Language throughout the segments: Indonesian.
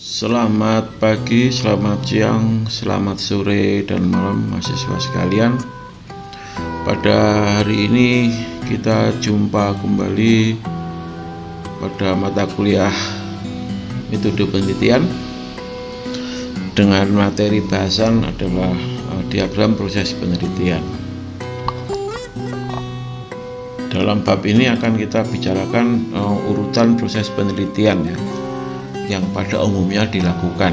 Selamat pagi, selamat siang, selamat sore, dan malam mahasiswa sekalian. Pada hari ini kita jumpa kembali pada mata kuliah metode penelitian dengan materi bahasan adalah diagram proses penelitian. Dalam bab ini akan kita bicarakan urutan proses penelitian yang pada umumnya dilakukan,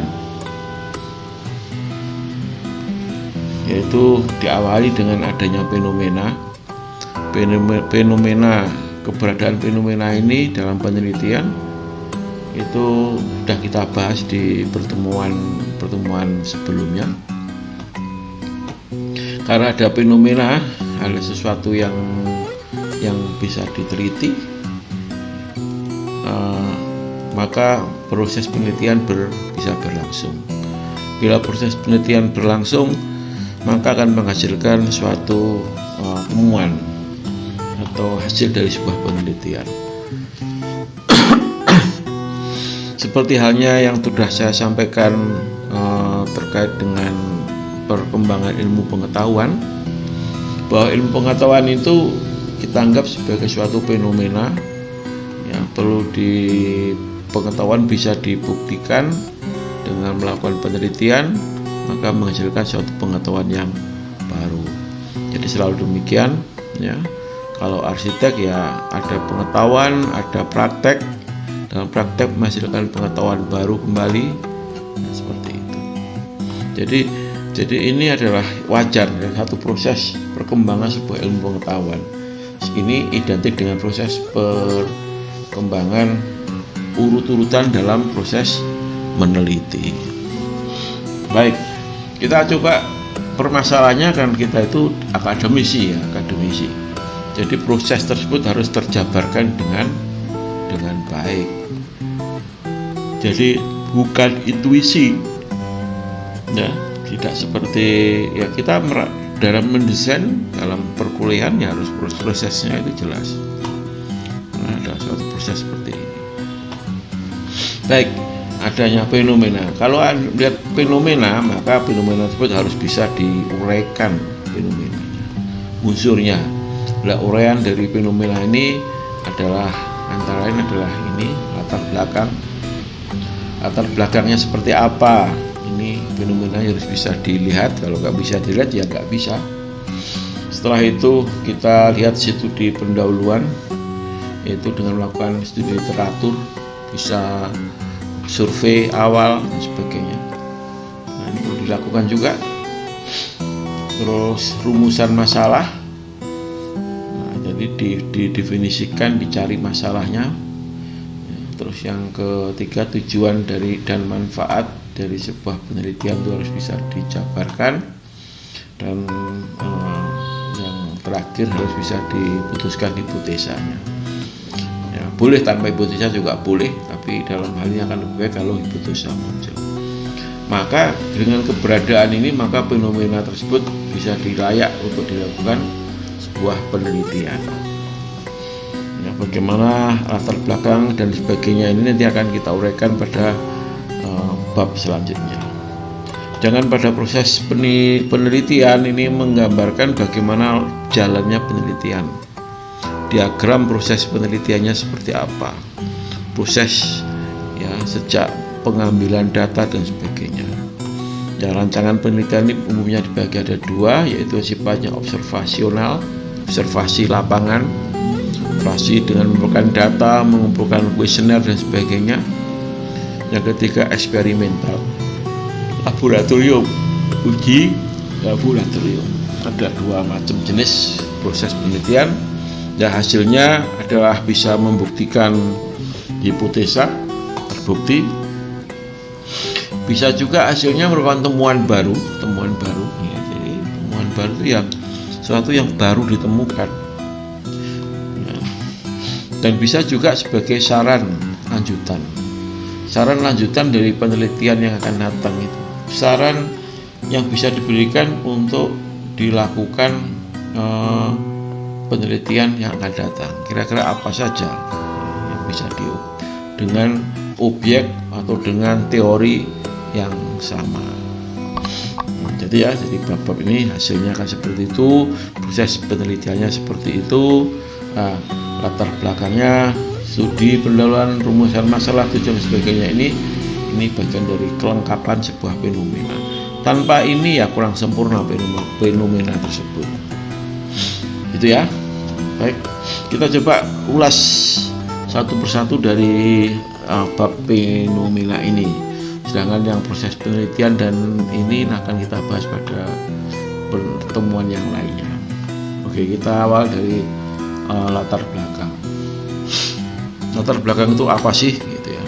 yaitu diawali dengan adanya fenomena. Keberadaan fenomena ini dalam penelitian itu sudah kita bahas di pertemuan sebelumnya. Karena ada fenomena, ada sesuatu yang bisa diteliti, maka proses penelitian bisa berlangsung. Bila proses penelitian berlangsung, maka akan menghasilkan suatu temuan atau hasil dari sebuah penelitian. Seperti halnya yang sudah saya sampaikan terkait dengan perkembangan ilmu pengetahuan, bahwa ilmu pengetahuan itu kita anggap sebagai suatu fenomena yang perlu pengetahuan bisa dibuktikan dengan melakukan penelitian, maka menghasilkan suatu pengetahuan yang baru. Jadi selalu demikian ya. Kalau arsitek ya ada pengetahuan, ada praktek, dalam praktek menghasilkan pengetahuan baru kembali, seperti itu. Jadi ini adalah wajar ya, satu proses perkembangan sebuah ilmu pengetahuan. Ini identik dengan proses perkembangan urut-urutan dalam proses meneliti. Baik, kita coba permasalahannya kan kita itu akademisi. Jadi proses tersebut harus terjabarkan dengan baik. Jadi bukan intuisi, ya, tidak seperti ya kita dalam mendesain dalam perkuliahan ya harus prosesnya itu jelas. Nah, ada suatu proses seperti ini. Baik, adanya fenomena. Kalau lihat fenomena, maka fenomena tersebut harus bisa diuraikan fenomenanya, unsurnya. Nah, uraian dari fenomena ini adalah antara lain adalah ini latar belakangnya seperti apa. Ini fenomena harus bisa dilihat. Kalau nggak bisa dilihat ya nggak bisa. Setelah itu kita lihat studi pendahuluan, yaitu dengan melakukan studi literatur, bisa survei awal dan sebagainya. Nah, ini perlu dilakukan juga. Terus rumusan masalah, nah, jadi didefinisikan, dicari masalahnya. Terus yang ketiga, tujuan dan manfaat dari sebuah penelitian itu harus bisa dijabarkan. Dan yang terakhir harus bisa diputuskan hipotesanya. Ya, boleh tanpa hipotesa juga boleh, tapi dalam hal ini akan lebih baik kalau hipotesa muncul. Maka dengan keberadaan ini, maka fenomena tersebut bisa dilayak untuk dilakukan sebuah penelitian. Ya, bagaimana latar belakang dan sebagainya ini nanti akan kita uraikan pada bab selanjutnya. Jangan pada proses penelitian ini menggambarkan bagaimana jalannya penelitian. Diagram proses penelitiannya seperti apa, proses ya sejak pengambilan data dan sebagainya. Ya, rancangan penelitian ini umumnya dibagi ada dua, yaitu sifatnya observasional, observasi lapangan, observasi dengan mengumpulkan data, mengumpulkan kuesioner dan sebagainya. Yang ketiga eksperimental, laboratorium, uji laboratorium. Ada dua macam jenis proses penelitian. Ya, hasilnya adalah bisa membuktikan hipotesa terbukti. Bisa juga hasilnya merupakan temuan baru. Ya, jadi temuan baru itu ya sesuatu yang baru ditemukan. Ya. Dan bisa juga sebagai saran lanjutan dari penelitian yang akan datang itu. Saran yang bisa diberikan untuk dilakukan penelitian yang akan datang. Kira-kira apa saja yang bisa dengan objek atau dengan teori yang sama. Jadi bab-bab ini hasilnya akan seperti itu, proses penelitiannya seperti itu. Latar belakangnya, studi pendahuluan, rumusan masalah, tujuan dan sebagainya, ini bagian dari kelengkapan sebuah fenomena. Tanpa ini ya kurang sempurna fenomena tersebut. Itu ya. Baik, kita coba ulas satu persatu dari bab fenomena ini. Sedangkan yang proses penelitian dan ini akan kita bahas pada pertemuan yang lainnya. Oke, kita awal dari latar belakang. Latar belakang itu apa sih, gitu ya?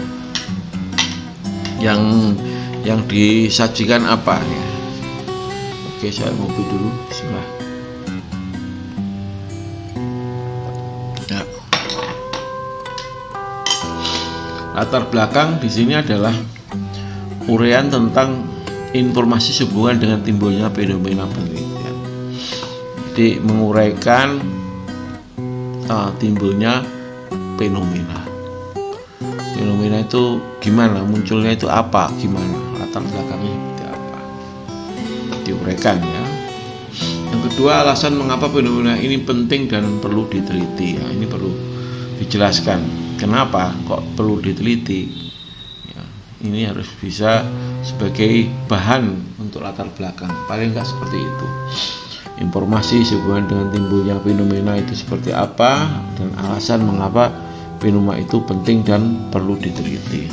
Yang disajikan apa ya? Oke, saya ngopi dulu. Bismillah. Ya. Latar belakang di sini adalah uraian tentang informasi sehubungan dengan timbulnya fenomena penelitian. Jadi menguraikan timbulnya fenomena. Fenomena itu gimana, munculnya itu apa, gimana, latar belakangnya seperti apa, diuraikan ya. Yang kedua, alasan mengapa fenomena ini penting dan perlu diteliti. Ya, ini perlu dijelaskan kenapa kok perlu diteliti. Ini harus bisa sebagai bahan untuk latar belakang, paling enggak seperti itu. Informasi sehubungan dengan timbulnya fenomena itu seperti apa, dan alasan mengapa fenomena itu penting dan perlu diteliti.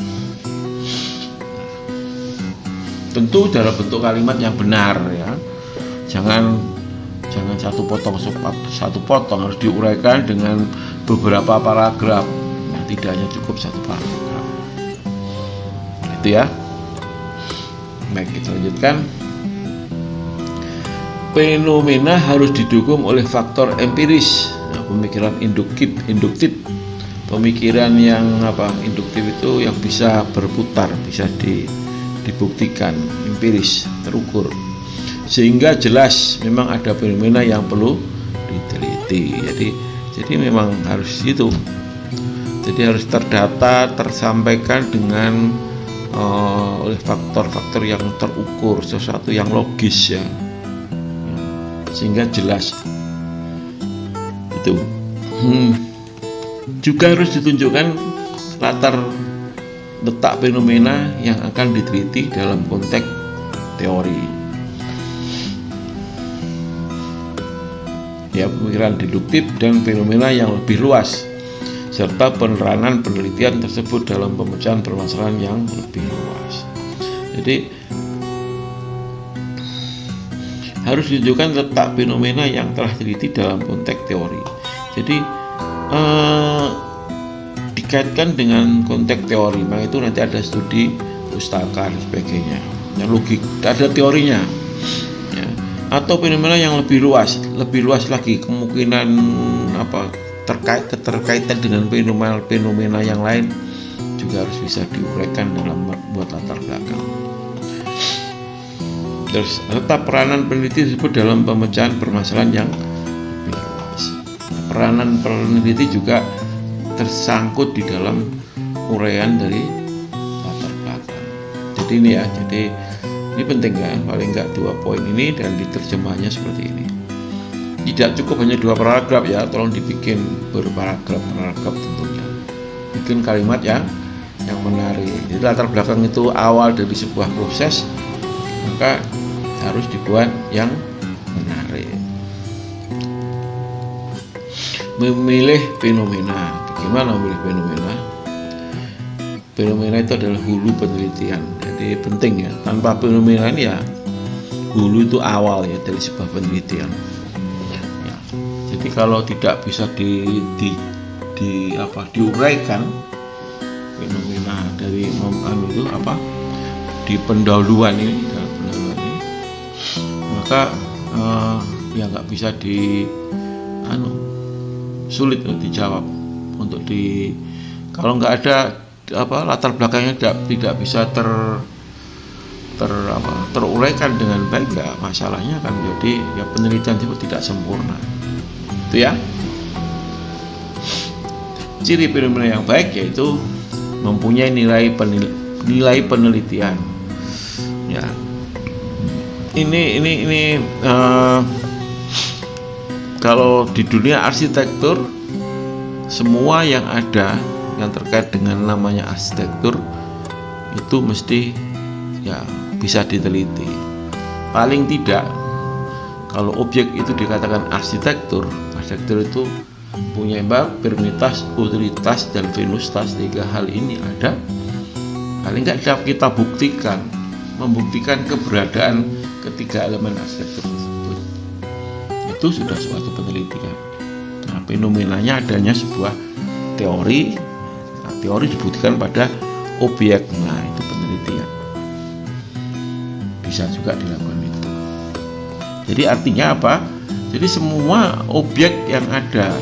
Tentu dalam bentuk kalimat yang benar ya. Jangan satu potong, harus diuraikan dengan beberapa paragraf. Nah, tidak hanya cukup satu paragraf. Itu ya. Baik, kita lanjutkan. Fenomena harus didukung oleh faktor empiris. Nah, pemikiran induktif. Pemikiran yang induktif itu yang bisa berputar, bisa dibuktikan, empiris, terukur. Sehingga jelas memang ada fenomena yang perlu diteliti. Jadi memang harus itu. Jadi harus terdata, tersampaikan dengan oleh faktor-faktor yang terukur, sesuatu yang logis ya, sehingga jelas itu. Juga harus ditunjukkan latar letak fenomena yang akan diteliti dalam konteks teori ya, pemikiran deduktif dan fenomena yang lebih luas, serta peneranan penelitian tersebut dalam pemecahan permasalahan yang lebih luas. Jadi harus ditunjukkan letak fenomena yang telah diteliti dalam konteks teori. Jadi dikaitkan dengan konteks teori, maka itu nanti ada studi pustaka dan sebagainya. Yang logik, ada teorinya. Ya. Atau fenomena yang lebih luas lagi, kemungkinan terkaitan dengan fenomena yang lain juga harus bisa diuraikan dalam membuat latar belakang. Terus letak peranan peneliti disebut dalam pemecahan permasalahan yang lebih luas. Peranan peneliti juga tersangkut di dalam uraian dari latar belakang. Jadi ini penting ya, paling enggak 2 poin ini dan diterjemahnya seperti ini. Tidak cukup hanya 2 paragraf ya, tolong dibikin berparagraf tentunya. Bikin kalimat yang menarik. Jadi latar belakang itu awal dari sebuah proses, maka harus dibuat yang menarik. Memilih fenomena. Bagaimana memilih fenomena? Fenomena itu adalah hulu penelitian. Jadi penting ya. Tanpa fenomena ini ya, hulu itu awal ya dari sebuah penelitian. Jadi kalau tidak bisa diuraikan fenomena dari di pendahuluan ini, maka ya nggak bisa sulit untuk dijawab. Kalau nggak ada latar belakangnya tidak bisa teruraikan dengan baik, ya masalahnya kan jadi ya penelitian itu tidak sempurna. Itu ya. Ciri fenomena yang baik yaitu mempunyai nilai penelitian. Ya, ini kalau di dunia arsitektur, semua yang ada yang terkait dengan namanya arsitektur itu mesti ya bisa diteliti. Paling tidak kalau objek itu dikatakan arsitektur itu punya permitas, utilitas, dan venustas. 3 hal ini ada, paling nggak kita membuktikan keberadaan ketiga elemen arsitektur tersebut. Itu sudah suatu penelitian. Nah, fenomenanya adanya sebuah teori. Nah, teori dibuktikan pada objek. Nah, itu penelitian. Bisa juga dilakukan itu. Jadi artinya apa? Jadi semua objek yang ada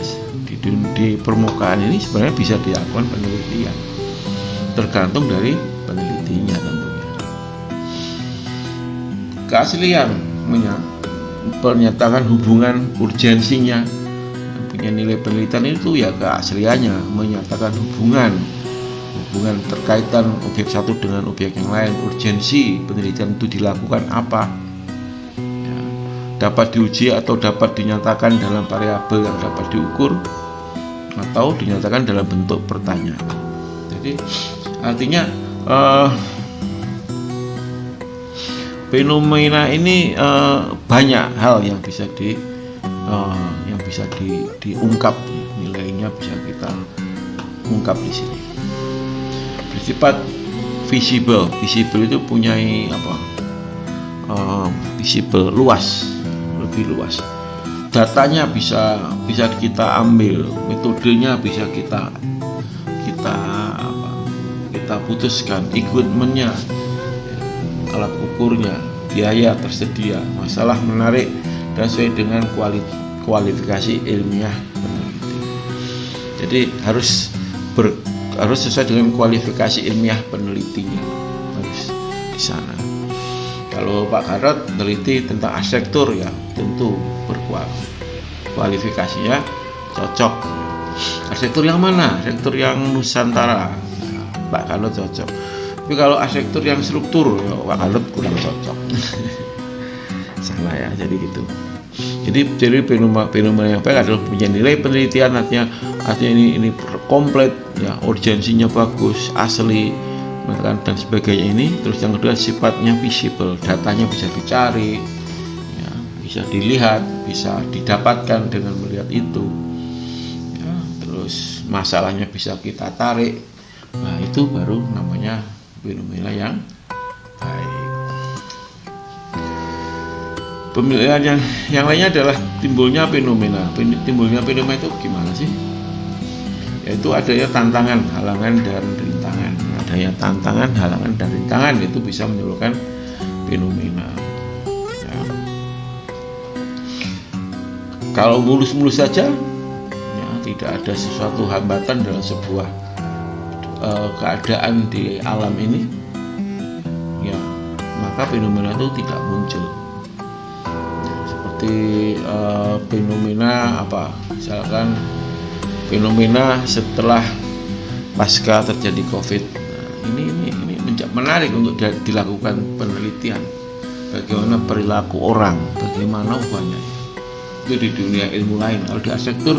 di permukaan ini sebenarnya bisa dilakukan penelitian, tergantung dari penelitinya tentunya. Keaslian menyatakan hubungan urgensinya, punya nilai penelitian itu ya keasliannya menyatakan hubungan terkaitan objek satu dengan objek yang lain. Urgensi penelitian itu dilakukan apa, dapat diuji atau dapat dinyatakan dalam variabel yang dapat diukur, atau dinyatakan dalam bentuk pertanyaan. Jadi artinya fenomena ini banyak hal yang bisa diungkap, nilainya bisa kita ungkap di sini. Bersifat visible itu punya visible, lebih luas. Datanya bisa kita ambil, metodenya bisa kita putuskan, equipmentnya, alat ukurnya, biaya tersedia, masalah menarik dan sesuai dengan kualifikasi ilmiah peneliti. Jadi harus sesuai dengan kualifikasi ilmiah penelitinya, harus di sana. Kalau Pak Gatot meneliti tentang arsitektur, ya tentu berkualifikasinya cocok. Arsitektur yang mana? Arsitektur yang Nusantara, Pak Gatot cocok. Tapi kalau arsitektur yang struktur, ya Pak Gatot kurang cocok. Salah ya, jadi gitu. Jadi fenomena yang baik adalah punya nilai penelitian, artinya ini komplit, ya, urgensinya bagus, asli, dan sebagainya ini. Terus yang kedua sifatnya visible, datanya bisa dicari, ya, bisa dilihat, bisa didapatkan dengan melihat itu, ya, terus masalahnya bisa kita tarik. Nah, itu baru namanya fenomena yang baik. Pemilihan yang lainnya adalah timbulnya fenomena. Timbulnya fenomena itu gimana sih? Yaitu adanya tantangan, halangan, dan rintangan. Adanya tantangan, halangan, dan rintangan itu bisa menimbulkan fenomena. Ya. Kalau mulus-mulus saja, ya, tidak ada sesuatu hambatan dalam sebuah keadaan di alam ini, ya, maka fenomena itu tidak muncul. Seperti fenomena apa? Misalkan fenomena setelah pasca terjadi COVID. Nah, ini menarik untuk dilakukan penelitian. Bagaimana perilaku orang, bagaimana ubahnya. Itu di dunia ilmu lain. Kalau di arsitektur,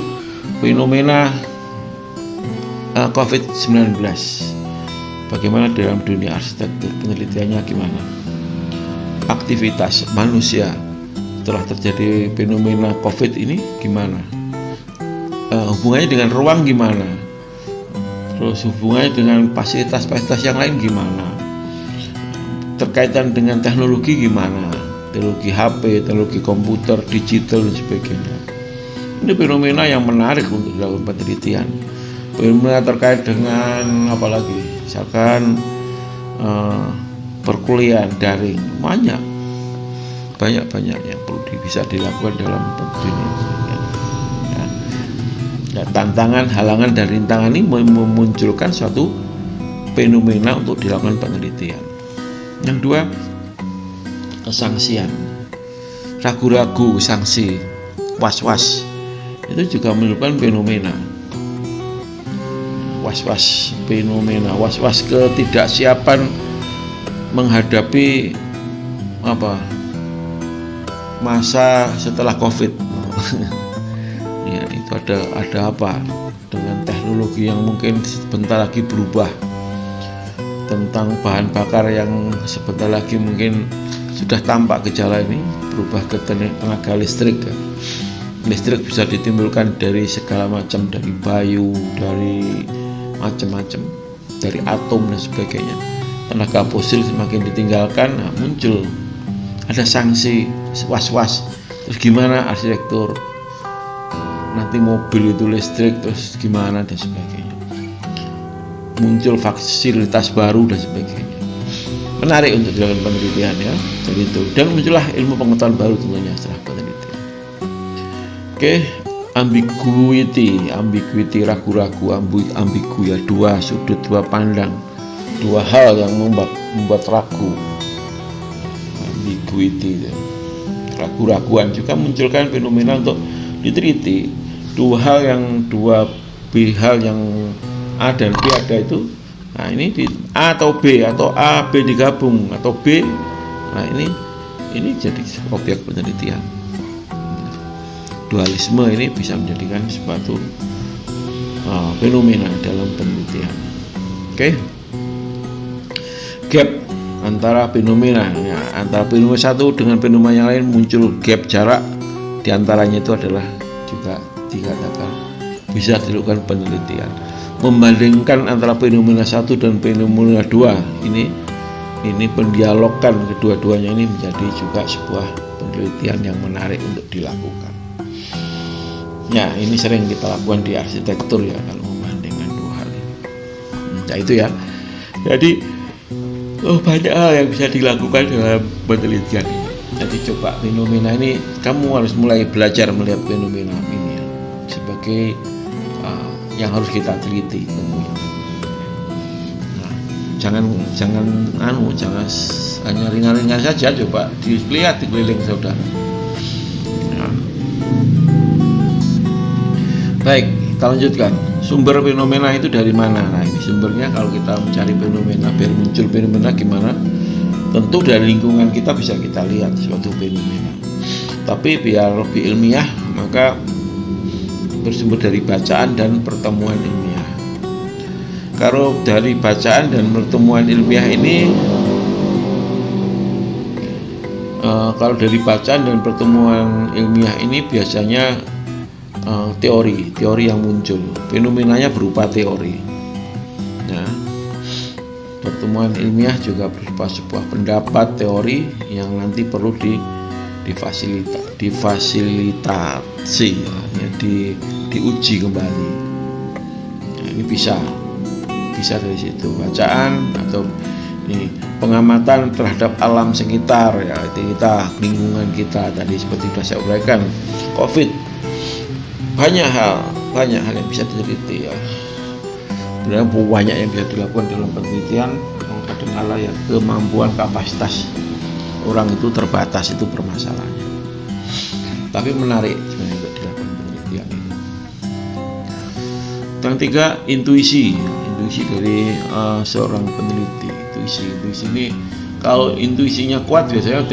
fenomena COVID-19. Bagaimana dalam dunia arsitektur, penelitiannya gimana? Aktivitas manusia setelah terjadi fenomena COVID ini gimana? Hubungannya dengan ruang gimana? Terus hubungannya dengan fasilitas-fasilitas yang lain gimana? Terkaitan dengan teknologi gimana? Teknologi HP, teknologi komputer, digital, dan sebagainya. Ini fenomena yang menarik untuk dilakukan penelitian. Fenomena terkait dengan apa lagi? Misalkan perkuliahan daring, banyak yang perlu bisa dilakukan dalam penelitian. Ya, tantangan, halangan, dan rintangan ini memunculkan suatu fenomena untuk dilakukan penelitian. Yang dua, kesangsian, ragu-ragu, sanksi, was-was, itu juga menimbulkan fenomena. was-was fenomena, was-was ketidaksiapan menghadapi masa setelah COVID. Ya, itu ada apa dengan teknologi yang mungkin sebentar lagi berubah, tentang bahan bakar yang sebentar lagi mungkin sudah tampak gejala ini berubah ke tenaga listrik. Listrik bisa ditimbulkan dari segala macam, dari bayu, dari macam-macam, dari atom dan sebagainya. Tenaga fosil semakin ditinggalkan, muncul ada sanksi was-was. Terus gimana arsitektur? Nanti mobil itu listrik, terus gimana dan sebagainya. Muncul fasilitas baru dan sebagainya. Menarik untuk dilakukan penelitian ya. Jadi itu, dan muncullah ilmu pengetahuan baru tentunya setelah penelitian. Oke, ambiguity, ragu-ragu, ambigu ya, dua sudut, dua pandang, dua hal yang membuat ragu. Ambiguity, ragu-raguan juga munculkan fenomena untuk diteliti. Dua hal yang A dan B ada itu. Nah, ini di A atau B, atau A B digabung, atau B. Nah, ini jadi objek penelitian. Dualisme ini bisa menjadikan suatu fenomena dalam penelitian. Oke. Gap antara fenomena, ya, antara fenomena satu dengan fenomena yang lain muncul gap jarak. Di antaranya itu adalah juga dikatakan bisa dilakukan penelitian. Membandingkan antara fenomena satu dan fenomena dua, ini pendialogkan kedua-duanya ini menjadi juga sebuah penelitian yang menarik untuk dilakukan. Ya, ini sering kita lakukan di arsitektur ya, kalau membandingkan dua hal ini. Nah, itu ya. Jadi banyak hal yang bisa dilakukan dalam penelitian ini. Jadi coba fenomena ini, kamu harus mulai belajar melihat fenomena ini ya, sebagai yang harus kita teliti tentunya. Nah, jangan hanya ringan-ringan saja, coba dilihat di keliling saudara. Nah. Baik, kita lanjutkan. Sumber fenomena itu dari mana? Nah, ini sumbernya kalau kita mencari fenomena, biar muncul fenomena gimana? Tentu dari lingkungan kita bisa kita lihat suatu fenomena. Tapi biar lebih ilmiah, maka bersumber dari bacaan dan pertemuan ilmiah. Kalau dari bacaan dan pertemuan ilmiah ini, kalau dari bacaan dan pertemuan ilmiah ini biasanya teori yang muncul, fenomenanya berupa teori. Nah, pertemuan ilmiah juga berupa sebuah pendapat teori yang nanti perlu difasilitasi ya, diuji kembali. Nah, ini bisa dari situ bacaan, atau ini pengamatan terhadap alam sekitar ya, kita, lingkungan kita tadi seperti sudah saya uraikan. COVID, banyak hal yang bisa diteliti ya. Sebenarnya banyak yang bisa dilakukan dalam penelitian. Kadang-kala ya, kemampuan kapasitas orang itu terbatas, itu permasalahannya. Tapi menarik sebenarnya untuk dilakukan penelitian ini. Yang tiga, intuisi dari seorang peneliti. Intuisi ini, kalau intuisinya kuat biasanya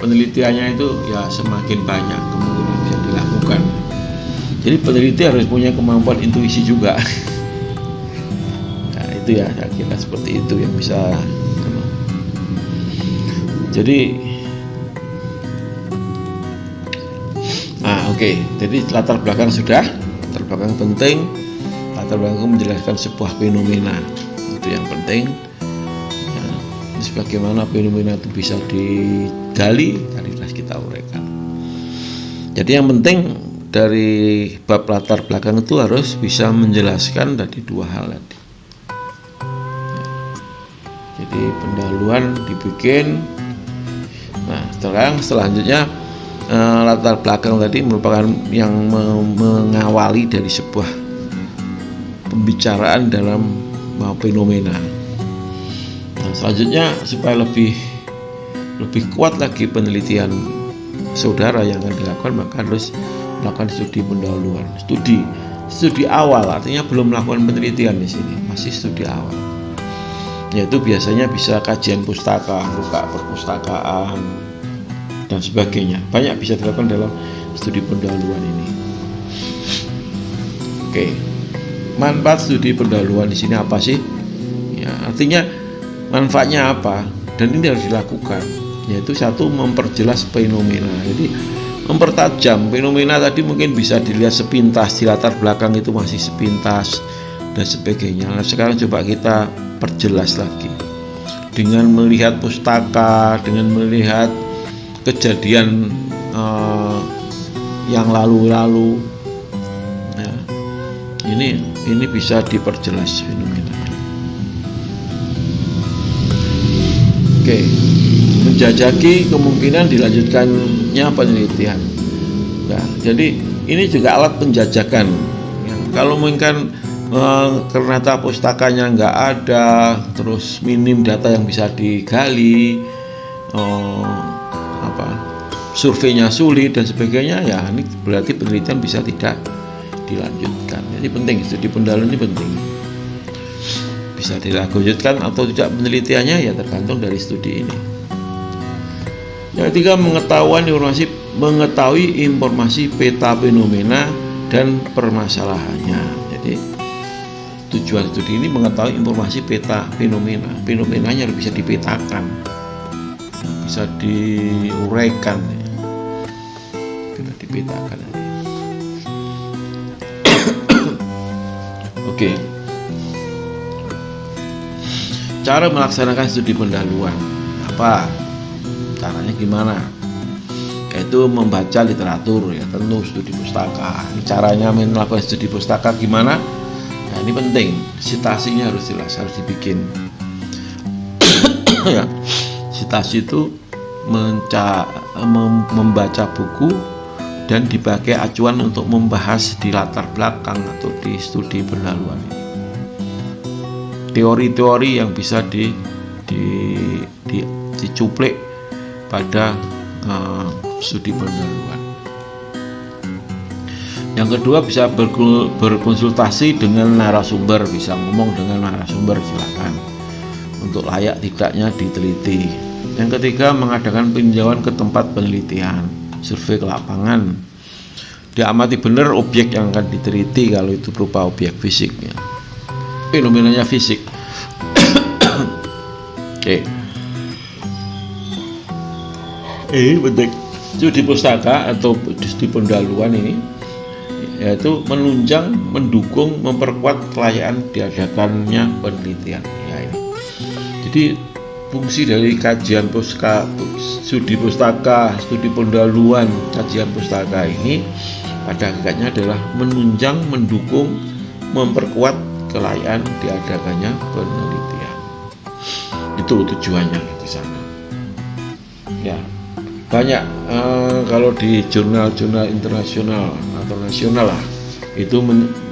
penelitiannya itu ya semakin banyak kemungkinan bisa dilakukan. Jadi peneliti harus punya kemampuan intuisi juga. Nah, itu ya, saya kira seperti itu yang bisa. Jadi oke. Jadi latar belakang sudah, latar belakang penting. Latar belakang menjelaskan sebuah fenomena, itu yang penting ya. Terus bagaimana fenomena itu bisa digali, tadi telah kita uraikan. Jadi yang penting dari bab latar belakang itu harus bisa menjelaskan tadi dua hal tadi. Jadi pendahuluan dibikin. Nah, selanjutnya latar belakang tadi merupakan yang mengawali dari sebuah pembicaraan dalam fenomena. Nah, selanjutnya supaya lebih kuat lagi penelitian saudara yang akan dilakukan, maka harus melakukan studi pendahuluan, studi studi awal, artinya belum melakukan penelitian di sini, masih studi awal. Yaitu biasanya bisa kajian pustaka, buka perpustakaan dan sebagainya. Banyak bisa dilakukan dalam studi pendahuluan ini. Oke. Manfaat studi pendahuluan di sini apa sih? Ya, artinya manfaatnya apa? Dan ini harus dilakukan. Yaitu satu, memperjelas fenomena. Jadi mempertajam fenomena tadi mungkin bisa dilihat sepintas, di latar belakang itu masih sepintas dan sebagainya. Nah, sekarang coba kita perjelas lagi dengan melihat pustaka, dengan melihat kejadian yang lalu-lalu. Ya, ini bisa diperjelas fenomena. Oke, menjajaki kemungkinan dilanjutkannya penelitian. Nah, jadi ini juga alat penjajakan. Ya, kalau mungkin ternyata pustakanya nggak ada, terus minim data yang bisa digali, surveinya sulit dan sebagainya, ya ini berarti penelitian bisa tidak dilanjutkan. Jadi penting, studi pendahuluan ini penting. Bisa dilanjutkan atau tidak penelitiannya ya tergantung dari studi ini. Yang ketiga, mengetahui informasi peta fenomena dan permasalahannya. Jadi tujuan studi ini mengetahui informasi peta fenomena. Fenomenanya harus bisa dipetakan, bisa diuraikan, bisa dipetakan. Oke. Cara melaksanakan studi pendahuluan apa? Caranya gimana? Yaitu membaca literatur, ya tentu studi pustaka. Ini caranya melakukan studi pustaka gimana? Nah, ini penting, citasinya harus jelas, harus dibikin. Ya, citasi itu membaca buku dan dipakai acuan untuk membahas di latar belakang atau di studi pendahuluan ini. Teori-teori yang bisa dicuplik pada studi pendahuluan. Yang kedua, bisa berkonsultasi dengan narasumber, bisa ngomong dengan narasumber, silakan, untuk layak tidaknya diteliti. Yang ketiga, mengadakan peninjauan ke tempat penelitian, survei ke lapangan, diamati benar objek yang akan diteliti kalau itu berupa objek fisik, ya. Fenomenanya fisik. Oke. Penting. Studi pustaka atau studi pendahuluan ini yaitu menunjang, mendukung, memperkuat kelayakan diadakannya penelitian. Ya, ini. Jadi fungsi dari kajian pustaka, studi pustaka, studi pendahuluan, kajian pustaka ini pada hakikatnya adalah menunjang, mendukung, memperkuat kelayakan diadakannya penelitian. Itu tujuannya di sana. Ya, banyak kalau di jurnal-jurnal internasional atau nasional lah, itu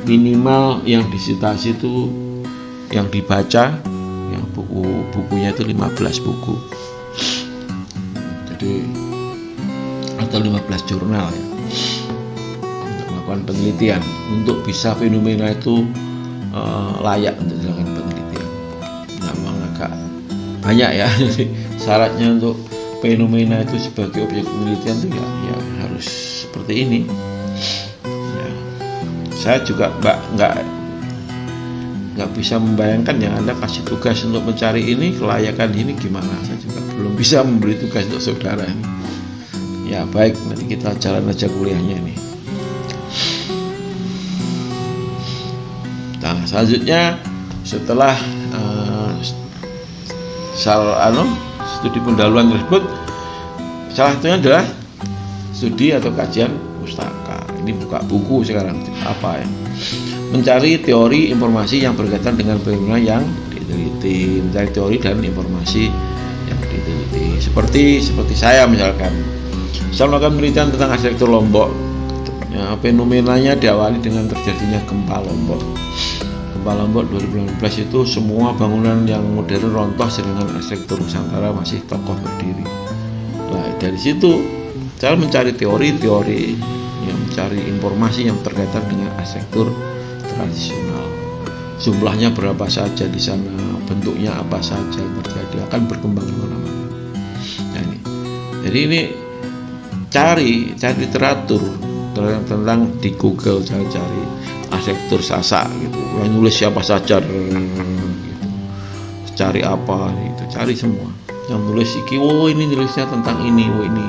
minimal yang disitasi itu yang dibaca, yang bukunya itu 15 buku. Jadi atau 15 jurnal, ya, untuk melakukan penelitian, untuk bisa fenomena itu layak untuk dilakukan penelitian. Nah, memang agak banyak ya. Jadi syaratnya untuk fenomena itu sebagai objek penelitian itu ya harus seperti ini. Ya, saya juga nggak bisa membayangkan ya, Anda kasih tugas untuk mencari ini, kelayakan ini gimana. Saya juga belum bisa memberi tugas untuk saudara ini. Ya baik, nanti kita jalan aja kuliahnya ini. Nah, selanjutnya setelah studi pendahuluan tersebut, salah satunya adalah studi atau kajian pustaka. Ini buka buku sekarang, apa ya? Mencari teori informasi yang berkaitan dengan fenomena yang diteliti, mencari teori dan informasi yang diteliti. Seperti saya misalkan, saya melakukan penelitian tentang arsitektur Lombok. Ya, fenomenanya diawali dengan terjadinya gempa Lombok. Gempa Lombok 2018 itu semua bangunan yang modern rontoh, sedangkan arsitektur Nusantara masih kokoh berdiri. Nah, dari situ saya mencari teori-teori yang mencari informasi yang berkaitan dengan arsitektur tradisional. Jumlahnya berapa saja di sana, bentuknya apa saja yang terjadi, akan berkembang kemana-mana. Nah, ini. Jadi ini cari literatur tentang di Google, cari arsitektur Sasak gitu. Yang nulis siapa saja gitu. Cari apa gitu, cari semua. Yang nulis iki, oh ini nulisnya tentang ini, oh ini.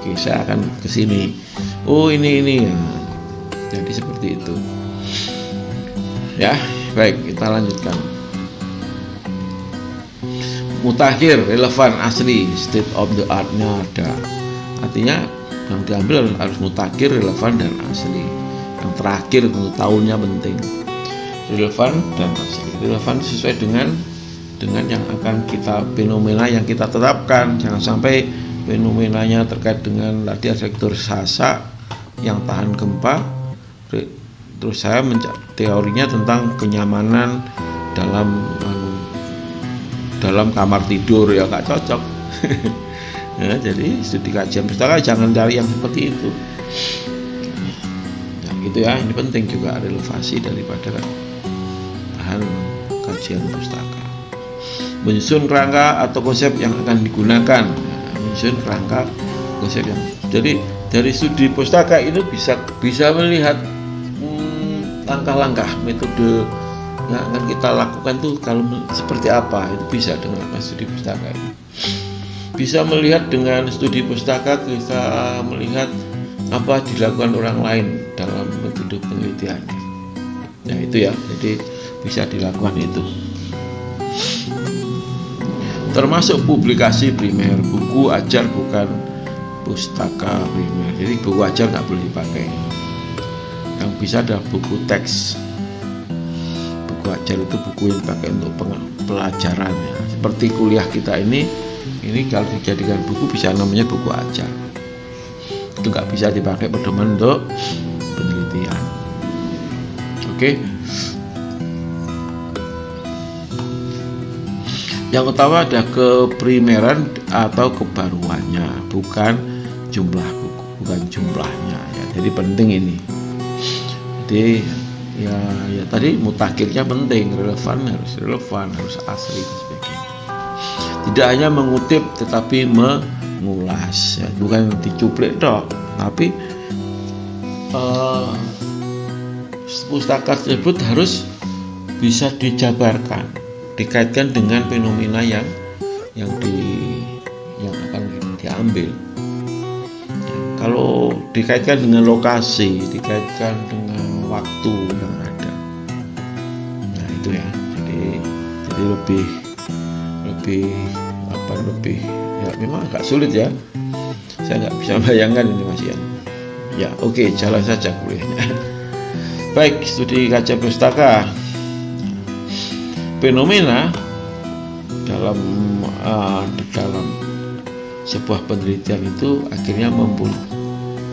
Oke, saya akan ke sini. Oh ini ya. Jadi seperti itu. Ya, baik, kita lanjutkan. Mutakhir, relevan, asli, state of the art-nya ada. Artinya yang diambil harus mutakhir, relevan, dan asli. Yang terakhir tentu tahunnya penting. Relevan dan asli. Relevan sesuai dengan yang akan kita, fenomena yang kita tetapkan. Jangan sampai fenomenanya terkait dengan tadi arsitektur Sasak yang tahan gempa, terus saya teorinya tentang kenyamanan dalam kamar tidur, ya nggak cocok. Ya, jadi studi kajian pustaka jangan cari yang seperti itu. Ya, gitu ya, ini penting juga relevasi daripada bahan kajian pustaka. Menyusun kerangka atau konsep yang akan digunakan. Menyusun kerangka konsep yang. Jadi dari studi pustaka itu bisa melihat langkah-langkah metode yang akan kita lakukan tuh kalau seperti apa, itu bisa dengan studi pustaka ini. Bisa melihat dengan studi pustaka, kita melihat apa dilakukan orang lain dalam metode penelitiannya. Nah itu ya, jadi bisa dilakukan itu. Termasuk publikasi primer, buku ajar bukan pustaka primer. Jadi buku ajar nggak boleh dipakai. Yang bisa adalah buku teks. Buku ajar itu buku yang dipakai untuk pelajaran ya. Seperti kuliah kita ini kalau dijadikan buku bisa namanya buku ajar. Itu nggak bisa dipakai pedoman untuk penelitian. Oke. Yang utama ada keprimeran atau kebaruannya, bukan jumlah buku, bukan jumlahnya ya. Jadi penting ini. Jadi ya tadi mutakhirnya penting, relevan, harus asli dan sebagainya. Tidak hanya mengutip tetapi mengulas ya, bukan dicuplik dok, tapi pustaka tersebut harus bisa dijabarkan, dikaitkan dengan fenomena yang akan diambil. Kalau dikaitkan dengan lokasi, dikaitkan dengan waktu yang ada, nah itu ya. Jadi lebih ya, memang agak sulit ya. Saya nggak bisa bayangkan ini Mas Ian. Ya oke, jalan saja kuliahnya. Baik, studi kajian pustaka. Fenomena dalam sebuah penelitian itu akhirnya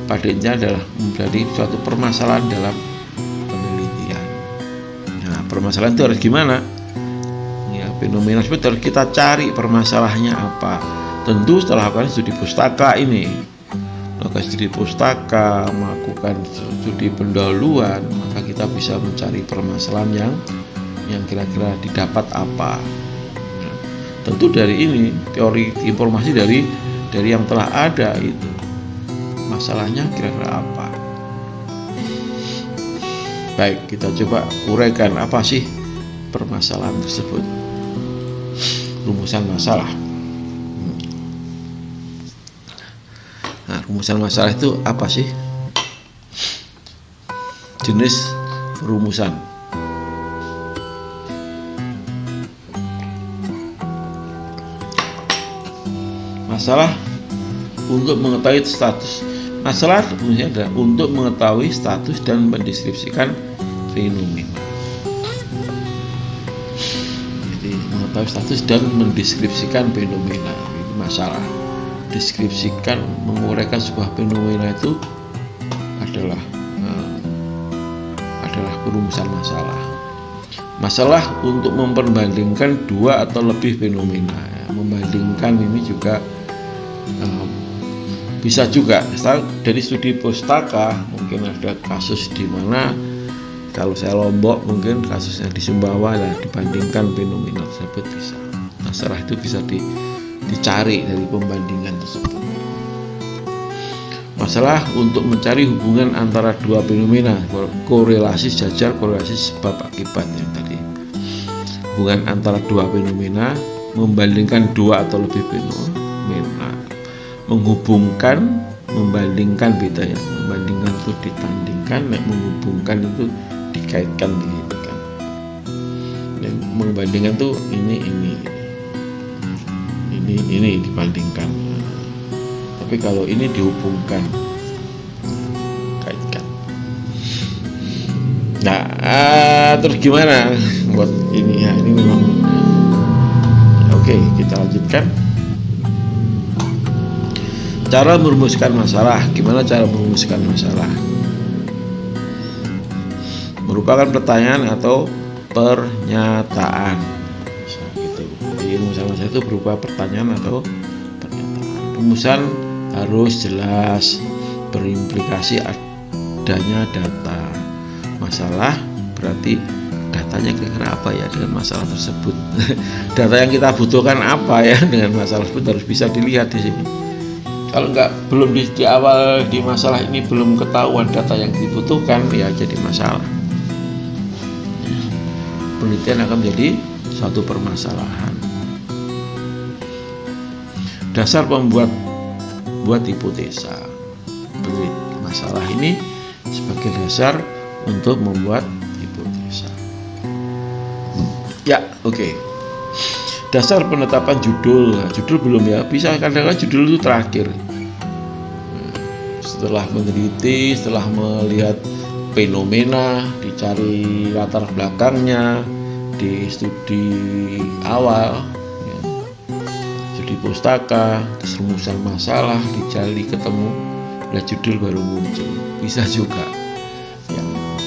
padanya adalah menjadi suatu permasalahan dalam penelitian. Nah, permasalahan itu harus gimana? Ya, fenomena tersebut harus kita cari permasalahannya apa. Tentu setelah melakukan studi pustaka ini, melakukan studi pustaka, melakukan studi pendahuluan, maka kita bisa mencari permasalahan yang kira-kira didapat apa. Nah, tentu dari ini teori informasi dari yang telah ada itu masalahnya kira-kira apa. Baik, kita coba uraikan apa sih permasalahan tersebut. Rumusan masalah. Nah, rumusan masalah itu apa sih? Jenis rumusan. Masalah untuk mengetahui status. Masalah fungsinya adalah untuk mengetahui status dan mendeskripsikan fenomena. Jadi mengetahui status dan mendeskripsikan fenomena itu masalah. Deskripsikan, menguraikan sebuah fenomena itu adalah perumusan masalah. Masalah untuk memperbandingkan dua atau lebih fenomena. Membandingkan ini juga Bisa juga dari studi pustaka, mungkin ada kasus di mana kalau saya Lombok mungkin kasusnya di Sumbawa lah, dibandingkan fenomena tersebut bisa. Masalah itu bisa dicari dari pembandingan tersebut. Masalah untuk mencari hubungan antara dua fenomena, korelasi sejajar, korelasi sebab akibat yang tadi. Hubungan antara dua fenomena, membandingkan dua atau lebih fenomena, menghubungkan, membandingkan beda ya. Membandingkan itu ditandingkan, menghubungkan itu dikaitkan gitu kan. Dan membandingkan tuh ini dibandingkan. Tapi kalau ini dihubungkan, kaitkan. Nah, terus gimana buat ini ya? Ini memang oke, kita lanjutkan. Cara merumuskan masalah. Gimana cara merumuskan masalah? Merupakan pertanyaan atau pernyataan. Gitu. Jadi masalah itu berupa pertanyaan atau pernyataan. Rumusan harus jelas, berimplikasi adanya data. Masalah berarti datanya kira-kira apa ya dengan masalah tersebut. Data yang kita butuhkan apa ya dengan masalah tersebut harus bisa dilihat di sini. Kalau belum di awal di masalah ini belum ketahuan data yang dibutuhkan, ya jadi masalah. Penelitian akan menjadi suatu permasalahan. Dasar buat hipotesa. Masalah ini sebagai dasar untuk membuat hipotesa. Ya, oke. Dasar penetapan judul. Nah, judul belum ya. Bisa kadang-kadang judul itu terakhir. Setelah meneliti, setelah melihat fenomena, dicari latar belakangnya di studi awal, ya. Studi pustaka, terus rumusan masalah dicari ketemu, nah judul baru muncul. Bisa juga. Ya.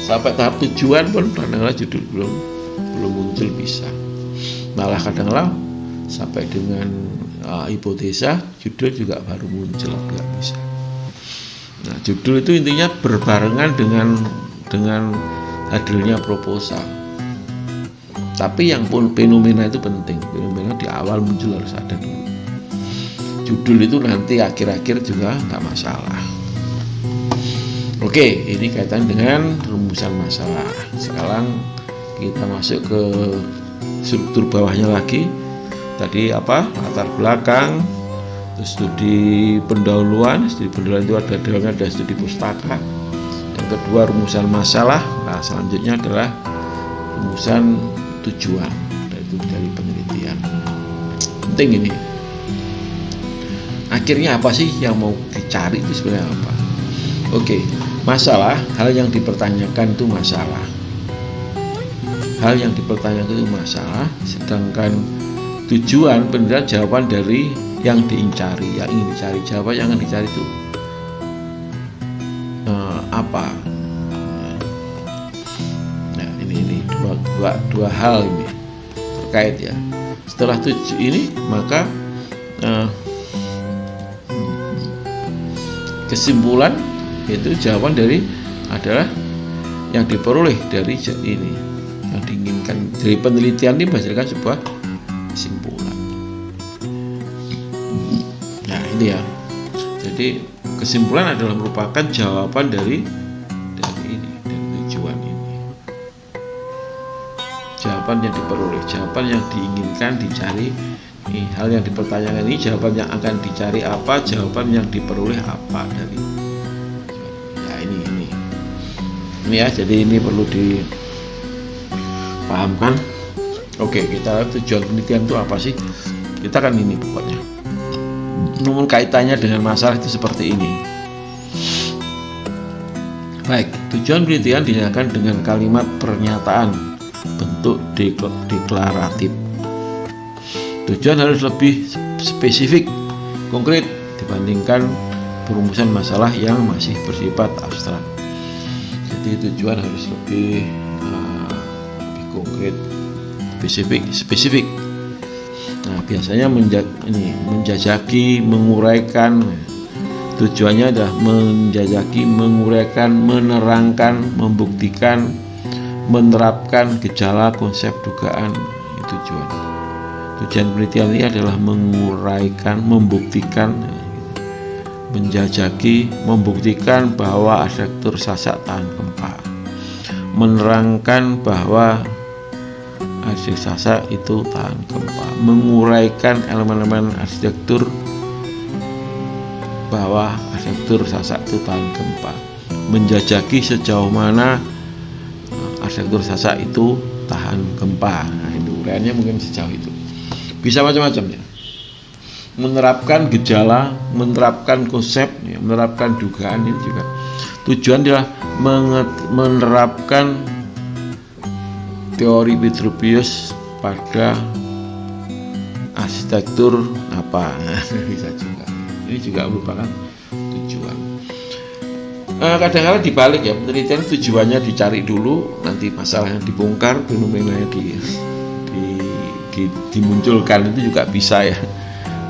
Sampai tahap tujuan pun kadang-kadang judul belum muncul bisa. Malah kadang-kadang sampai dengan hipotesa judul juga baru muncul, nggak bisa. Nah, judul itu intinya berbarengan dengan hadirnya proposal. Tapi yang fenomena itu penting. Fenomena di awal muncul harus ada dulu. Judul itu nanti akhir-akhir juga nggak masalah. Oke, ini kaitan dengan rumusan masalah. Sekarang kita masuk ke struktur bawahnya lagi. Tadi apa? Latar belakang, terus studi pendahuluan. Studi pendahuluan itu ada dalamnya ada studi pustaka. Yang kedua rumusan masalah. Nah, selanjutnya adalah rumusan tujuan, yaitu dari penelitian. Penting ini. Akhirnya apa sih yang mau dicari itu sebenarnya apa? Oke, masalah, hal yang dipertanyakan itu masalah. Hal yang dipertanyakan itu masalah, sedangkan tujuan penelitian jawaban dari yang diingin dicari. Jawaban yang akan dicari itu apa? Nah, ini dua hal ini terkait ya. Setelah ini maka kesimpulan yaitu jawaban dari adalah yang diperoleh dari ini yang diinginkan dari penelitian ini menghasilkan sebuah kesimpulan. Nah ini ya, jadi kesimpulan adalah merupakan jawaban dari tujuan ini, jawaban yang diperoleh, jawaban yang diinginkan dicari. Hal yang dipertanyakan ini jawaban yang akan dicari apa, jawaban yang diperoleh apa dari ya ini ya. Jadi ini perlu dipahamkan. Oke, kita lihat tujuan penelitian itu apa sih? Kita kan ini pokoknya. Namun kaitannya dengan masalah itu seperti ini. Baik, tujuan penelitian dinyatakan dengan kalimat pernyataan bentuk deklaratif. Tujuan harus lebih spesifik, konkret dibandingkan perumusan masalah yang masih bersifat abstrak. Jadi tujuan harus lebih konkret, spesifik. Nah, biasanya menjajaki, menguraikan Tujuannya adalah menjajaki, menguraikan, menerangkan, membuktikan, menerapkan gejala konsep dugaan. Itu tujuan. Tujuan penelitian ini adalah menguraikan, membuktikan, menjajaki, membuktikan bahwa arsitektur Sasak tahan gempa, menerangkan bahwa arsitektur Sasak itu tahan gempa, menguraikan elemen-elemen arsitektur bahwa arsitektur Sasak itu tahan gempa, menjajaki sejauh mana arsitektur Sasak itu tahan gempa. Nah, itu uraiannya mungkin sejauh itu. Bisa macam-macam ya. Menerapkan gejala, menerapkan konsep, ya, menerapkan dugaan, ini juga tujuan adalah menerapkan teori Vitruvius pada arsitektur apa. Bisa juga. Ini juga merupakan tujuan. Kadang-kadang dibalik ya, penelitian tujuannya dicari dulu, nanti masalahnya dibongkar, fenomenanya dimunculkan, itu juga bisa ya.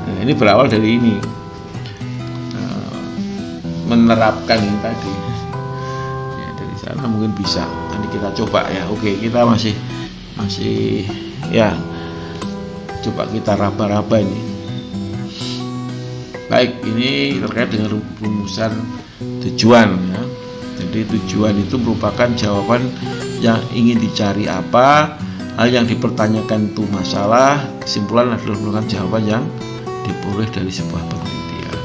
Nah, ini berawal dari ini, menerapkan ini tadi ya, dari sana mungkin bisa. Nanti kita coba ya. Oke, kita masih ya, coba kita raba-raba ini. Baik, ini terkait dengan rumusan tujuan ya. Jadi tujuan itu merupakan jawaban yang ingin dicari apa, hal yang dipertanyakan itu masalah, kesimpulan adalah merupakan jawaban yang diperoleh dari sebuah penelitian.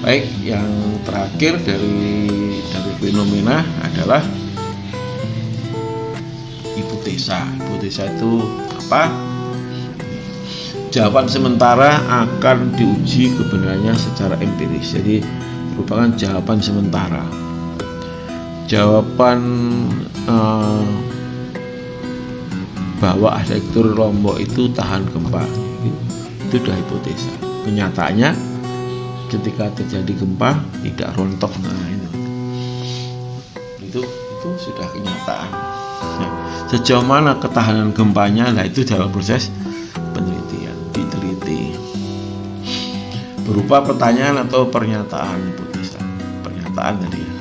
Baik, yang terakhir dari fenomena adalah hipotesa. Hipotesa itu apa? Jawaban sementara akan diuji kebenarannya secara empiris. Jadi merupakan jawaban sementara. Jawaban bahwa arsitektur Lombok itu tahan gempa, itu sudah hipotesa. Kenyataannya ketika terjadi gempa tidak rontok. Nah, itu sudah kenyataan. Nah, sejauh mana ketahanan gempanya? Nah, itu dalam proses penelitian, diteliti berupa pertanyaan atau pernyataan hipotesa. Pernyataan tadi ya.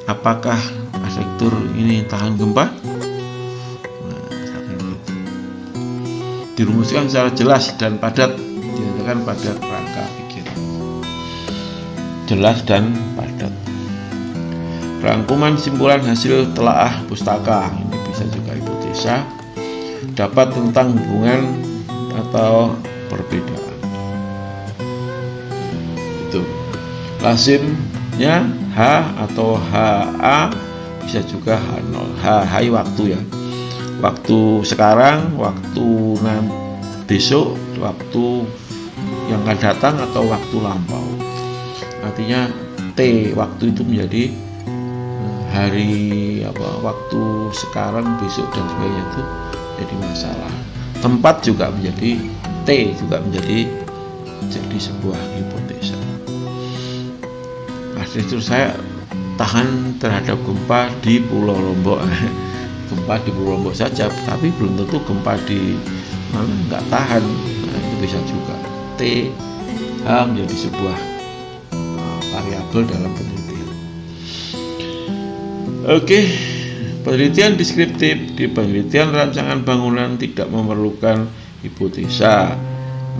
Apakah arsitektur ini tahan gempa? Nah, dirumuskan secara jelas dan padat, dinyatakan pada kerangka pikiran. Jelas dan padat. Rangkuman simpulan hasil telaah pustaka, ini bisa juga hipotesa. Dapat tentang hubungan atau perbedaan. Itu lazimnya H atau HA, bisa juga H0. H waktu ya. Waktu sekarang, waktu besok, waktu yang akan datang atau waktu lampau. Artinya T waktu itu menjadi hari waktu sekarang, besok dan sebagainya itu jadi masalah. Tempat juga menjadi T juga menjadi sebuah hipotesa. Arsitektur saya tahan terhadap gempa di Pulau Lombok. Gempa di Pulau Lombok saja, tapi belum tentu gempa di mana nggak tahan. Nah, itu bisa juga T menjadi sebuah variabel dalam penelitian. Oke. Penelitian deskriptif. Di penelitian rancangan bangunan tidak memerlukan hipotesa.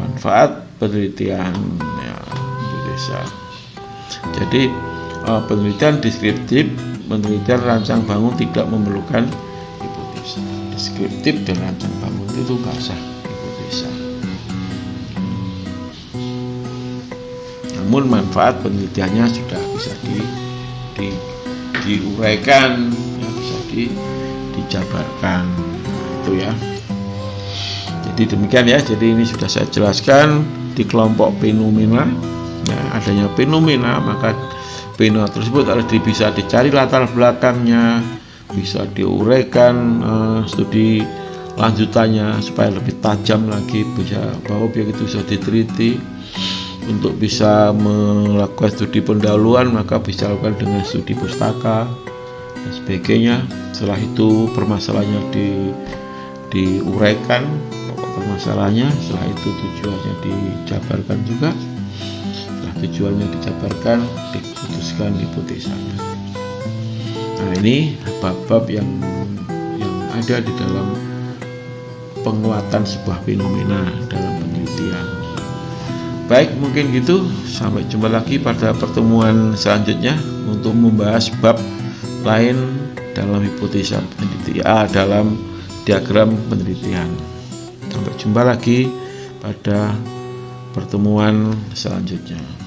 Manfaat penelitian ya, hipotesa. Jadi penelitian deskriptif, penelitian rancang bangun tidak memerlukan hipotesa. Deskriptif dan rancang bangun itu nggak usah hipotesa. Namun manfaat penelitiannya sudah bisa diuraikan, ya, bisa dijabarkan. Itu ya. Jadi demikian ya. Jadi ini sudah saya jelaskan di kelompok fenomena. Ya, adanya fenomena, maka fenomena tersebut harus bisa dicari latar belakangnya, bisa diuraikan studi lanjutannya supaya lebih tajam lagi, bisa bahwa objek itu bisa diteliti. Untuk bisa melakukan studi pendahuluan, maka bisa lakukan dengan studi pustaka dan sebagainya. Setelah itu permasalahannya diuraikan, pokok permasalahannya. Setelah itu tujuannya dijabarkan juga. Setelah tujuannya dijabarkan, diputuskan hipotesanya. Nah, ini bab-bab yang ada di dalam penguatan sebuah fenomena dalam penelitian. Baik, mungkin gitu. Sampai jumpa lagi pada pertemuan selanjutnya untuk membahas bab lain dalam hipotesa penelitian, dalam diagram penelitian. Sampai jumpa lagi pada pertemuan selanjutnya.